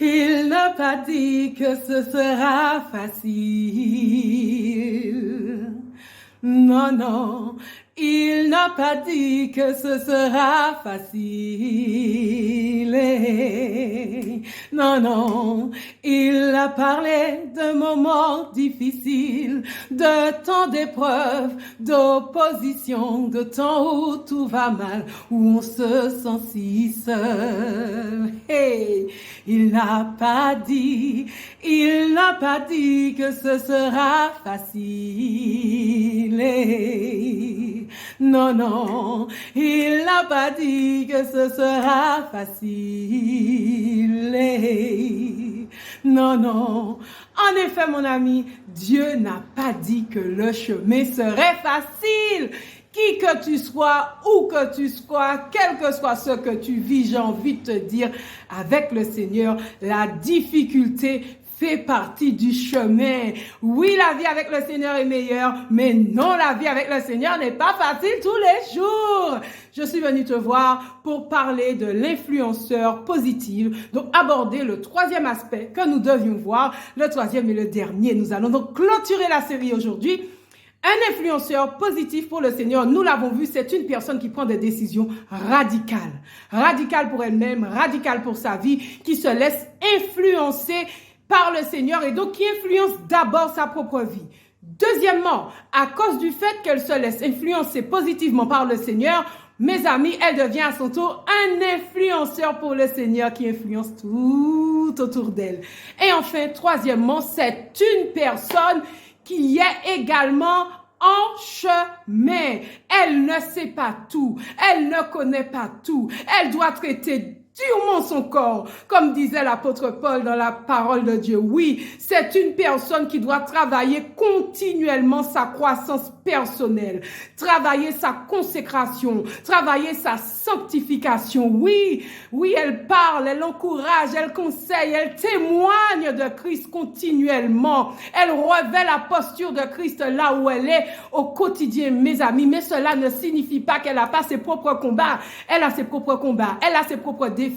Il n'a pas dit que ce sera facile. Non, non, il n'a pas dit que ce sera facile. Non, non, il a parlé de moments difficiles, de temps d'épreuves, d'opposition, de temps où tout va mal, où on se sent si seul. Hey, il n'a pas dit que ce sera facile. Non, non, il n'a pas dit que ce sera facile. Non, non. En effet, mon ami, Dieu n'a pas dit que le chemin serait facile. Qui que tu sois, où que tu sois, quel que soit ce que tu vis, j'ai envie de te dire, avec le Seigneur, la difficulté fait partie du chemin. Oui, la vie avec le Seigneur est meilleure, mais non, la vie avec le Seigneur n'est pas facile tous les jours. Je suis venue te voir pour parler de l'influenceur positif, donc aborder le troisième aspect que nous devions voir, le troisième et le dernier. Nous allons donc clôturer la série aujourd'hui. Un influenceur positif pour le Seigneur, nous l'avons vu, c'est une personne qui prend des décisions radicales. Radicales pour elle-même, radicales pour sa vie, qui se laisse influencer par le Seigneur et donc qui influence d'abord sa propre vie. Deuxièmement, à cause du fait qu'elle se laisse influencer positivement par le Seigneur, mes amis, elle devient à son tour un influenceur pour le Seigneur qui influence tout autour d'elle. Et enfin, troisièmement, c'est une personne qui est également en chemin. Elle ne sait pas tout. Elle ne connaît pas tout. Elle doit traiter durement son corps, comme disait l'apôtre Paul dans la parole de Dieu. Oui, c'est une personne qui doit travailler continuellement sa croissance personnelle, travailler sa consécration, travailler sa sanctification. Oui, oui, elle parle, elle encourage, elle conseille, elle témoigne de Christ continuellement. Elle revêt la posture de Christ là où elle est au quotidien, mes amis. Mais cela ne signifie pas qu'elle n'a pas ses propres combats. Elle a ses propres combats, elle a ses propres défis.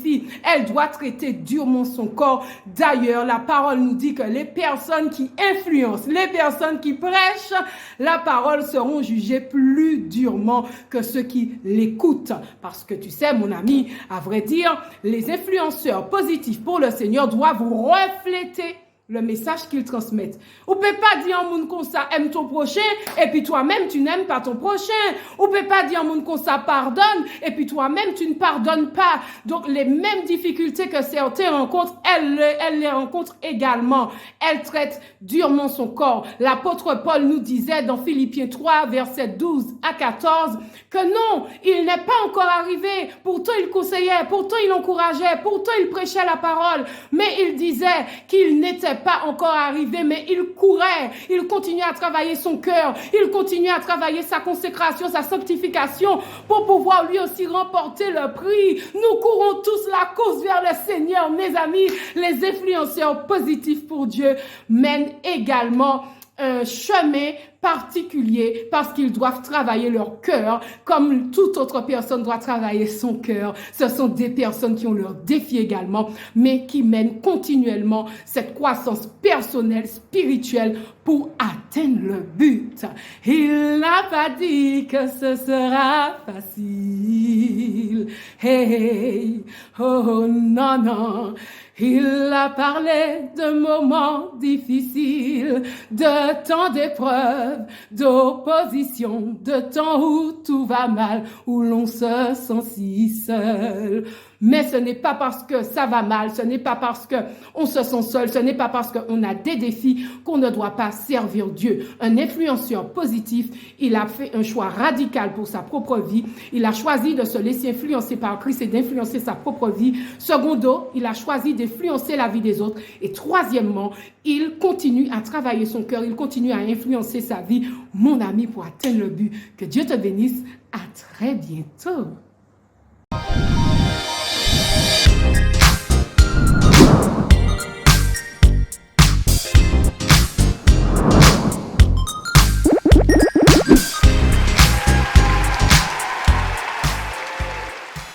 Elle doit traiter durement son corps. D'ailleurs, la parole nous dit que les personnes qui influencent, les personnes qui prêchent la parole seront jugées plus durement que ceux qui l'écoutent. Parce que tu sais, mon ami, à vrai dire, les influenceurs positifs pour le Seigneur doivent refléter le message qu'ils transmettent. On peut pas dire à un monde comme ça, aime ton prochain, et puis toi-même, tu n'aimes pas ton prochain. On peut pas dire à un monde comme ça, pardonne, et puis toi-même, tu ne pardonnes pas. Donc, les mêmes difficultés que certains rencontrent, elle les rencontre également. Elle traite durement son corps. L'apôtre Paul nous disait dans Philippiens 3, versets 12 à 14, que non, il n'est pas encore arrivé. Pourtant, il conseillait, pourtant, il encourageait, pourtant, il prêchait la parole. Mais il disait qu'il n'était pas encore arrivé, mais il courait, il continuait à travailler son cœur, il continuait à travailler sa consécration, sa sanctification pour pouvoir lui aussi remporter le prix. Nous courons tous la course vers le Seigneur, mes amis. Les influenceurs positifs pour Dieu mènent également un chemin particulier parce qu'ils doivent travailler leur cœur comme toute autre personne doit travailler son cœur. Ce sont des personnes qui ont leurs défis également, mais qui mènent continuellement cette croissance personnelle, spirituelle pour atteindre le but. Il n'a pas dit que ce sera facile. Hey, oh non, non. Il a parlé de moments difficiles, de temps d'épreuve, d'opposition, de temps où tout va mal, où l'on se sent si seul. Mais ce n'est pas parce que ça va mal, ce n'est pas parce que on se sent seul, ce n'est pas parce qu'on a des défis qu'on ne doit pas servir Dieu. Un influenceur positif, il a fait un choix radical pour sa propre vie. Il a choisi de se laisser influencer par Christ et d'influencer sa propre vie. Secondo, il a choisi d'influencer la vie des autres. Et troisièmement, il continue à travailler son cœur, il continue à influencer sa vie. Mon ami, pour atteindre le but, que Dieu te bénisse. À très bientôt.